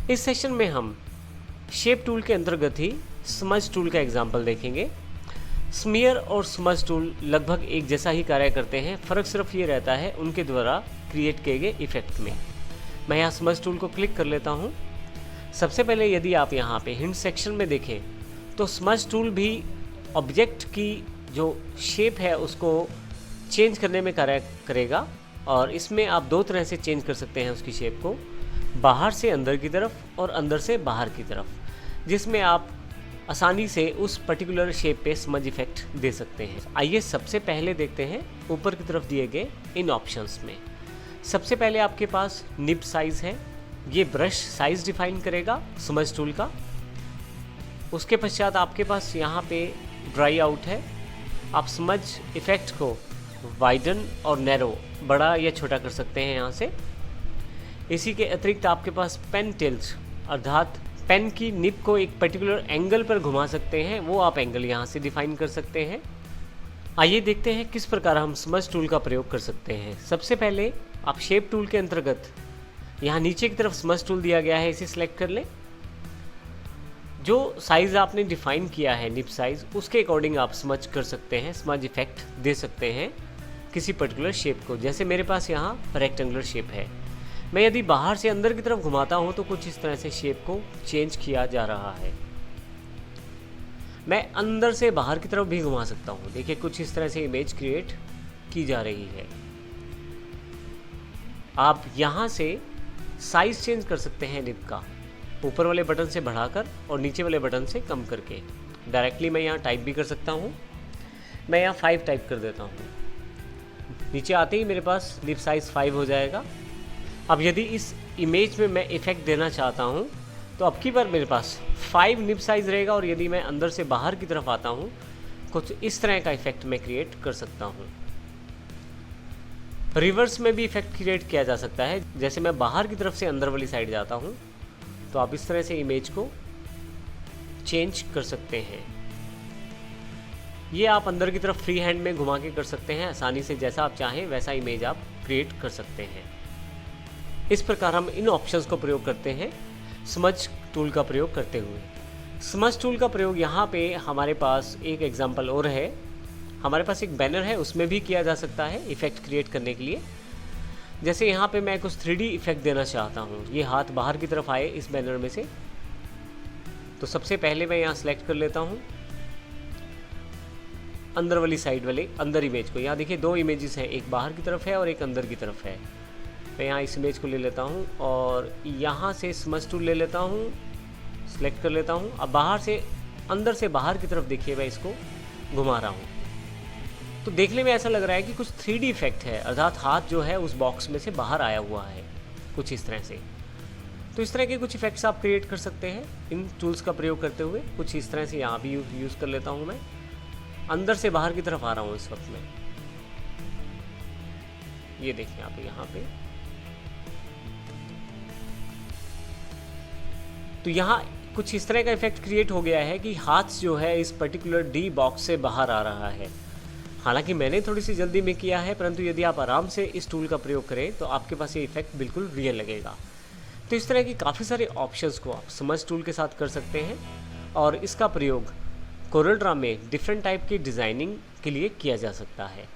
इस सेशन में हम शेप टूल के अंतर्गत ही स्मज टूल का एग्जाम्पल देखेंगे। स्मीयर और स्मज टूल लगभग एक जैसा ही कार्य करते हैं, फ़र्क सिर्फ ये रहता है उनके द्वारा क्रिएट किए गए इफ़ेक्ट में। मैं यहाँ स्मज टूल को क्लिक कर लेता हूँ। सबसे पहले यदि आप यहाँ पे हिंट सेक्शन में देखें तो स्मज टूल भी ऑब्जेक्ट की जो शेप है उसको चेंज करने में कार्य करेगा, और इसमें आप दो तरह से चेंज कर सकते हैं उसकी शेप को, बाहर से अंदर की तरफ और अंदर से बाहर की तरफ, जिसमें आप आसानी से उस पर्टिकुलर शेप पे स्मज इफेक्ट दे सकते हैं। आइए सबसे पहले देखते हैं ऊपर की तरफ दिए गए इन ऑप्शंस में। सबसे पहले आपके पास निब साइज़ है, ये ब्रश साइज़ डिफाइन करेगा स्मज टूल का। उसके पश्चात आपके पास यहाँ पे ड्राई आउट है, आप स्मज इफेक्ट को वाइडन और नैरो, बड़ा या छोटा कर सकते हैं यहाँ से। इसी के अतिरिक्त आपके पास पेन टिल्ट, अर्थात पेन की निब को एक पर्टिकुलर एंगल पर घुमा सकते हैं, वो आप एंगल यहाँ से डिफाइन कर सकते हैं। आइए देखते हैं किस प्रकार हम स्मज टूल का प्रयोग कर सकते हैं। सबसे पहले आप शेप टूल के अंतर्गत यहाँ नीचे की तरफ स्मज टूल दिया गया है, इसे सिलेक्ट कर लें। जो साइज़ आपने डिफाइन किया है निब साइज़, उसके अकॉर्डिंग आप स्मज कर सकते हैं, स्मज इफेक्ट दे सकते हैं किसी पर्टिकुलर शेप को। जैसे मेरे पास यहाँ रेक्टेंगुलर शेप है, मैं यदि बाहर से अंदर की तरफ घुमाता हूँ तो कुछ इस तरह से शेप को चेंज किया जा रहा है। मैं अंदर से बाहर की तरफ भी घुमा सकता हूँ, देखिए कुछ इस तरह से इमेज क्रिएट की जा रही है। आप यहाँ से साइज चेंज कर सकते हैं निब का, ऊपर वाले बटन से बढ़ाकर और नीचे वाले बटन से कम करके। डायरेक्टली मैं यहाँ टाइप भी कर सकता हूँ, मैं यहाँ 5 टाइप कर देता हूँ। नीचे आते ही मेरे पास निब साइज़ 5 हो जाएगा। अब यदि इस इमेज में मैं इफ़ेक्ट देना चाहता हूँ तो अब की बार मेरे पास 5 निब साइज़ रहेगा, और यदि मैं अंदर से बाहर की तरफ आता हूँ कुछ इस तरह का इफ़ेक्ट मैं क्रिएट कर सकता हूँ। रिवर्स में भी इफ़ेक्ट क्रिएट किया जा सकता है, जैसे मैं बाहर की तरफ से अंदर वाली साइड जाता हूँ तो आप इस तरह से इमेज को चेंज कर सकते हैं। ये आप अंदर की तरफ फ्री हैंड में घुमा के कर सकते हैं आसानी से, जैसा आप चाहें वैसा इमेज आप क्रिएट कर सकते हैं। इस प्रकार हम इन ऑप्शंस को प्रयोग करते हैं स्मज टूल का प्रयोग करते हुए। स्मज टूल का प्रयोग यहाँ पे हमारे पास एक एग्जांपल और है। हमारे पास एक बैनर है, उसमें भी किया जा सकता है इफ़ेक्ट क्रिएट करने के लिए। जैसे यहाँ पे मैं कुछ 3D इफ़ेक्ट देना चाहता हूँ, ये हाथ बाहर की तरफ आए इस बैनर में से, तो सबसे पहले मैं यहाँ सेलेक्ट कर लेता हूँ अंदर वाली साइड वाले अंदर इमेज को। यहाँ देखिए 2 इमेजेस हैं, एक बाहर की तरफ है और एक अंदर की तरफ है। मैं यहाँ इस इमेज को ले लेता हूँ और यहाँ से स्मज टूल ले लेता हूँ, सेलेक्ट कर लेता हूँ। अब बाहर से अंदर से बाहर की तरफ देखिए मैं इसको घुमा रहा हूँ, तो देखने में ऐसा लग रहा है कि कुछ 3D इफेक्ट है, अर्थात हाथ जो है उस बॉक्स में से बाहर आया हुआ है कुछ इस तरह से। तो इस तरह के कुछ इफेक्ट्स आप क्रिएट कर सकते हैं इन टूल्स का प्रयोग करते हुए। कुछ इस तरह से यहाँ भी यूज़ कर लेता हूँ, मैं अंदर से बाहर की तरफ आ रहा हूँ इस वक्त में। ये देखिए आप यहाँ पे, तो यहाँ कुछ इस तरह का इफेक्ट क्रिएट हो गया है कि हाथ जो है इस पर्टिकुलर डी बॉक्स से बाहर आ रहा है। हालांकि मैंने थोड़ी सी जल्दी में किया है, परंतु यदि आप आराम से इस टूल का प्रयोग करें तो आपके पास ये इफेक्ट बिल्कुल रियल लगेगा। तो इस तरह की काफ़ी सारे ऑप्शंस को आप स्मज टूल के साथ कर सकते हैं, और इसका प्रयोग कोरल ड्रा में डिफरेंट टाइप की डिज़ाइनिंग के लिए किया जा सकता है।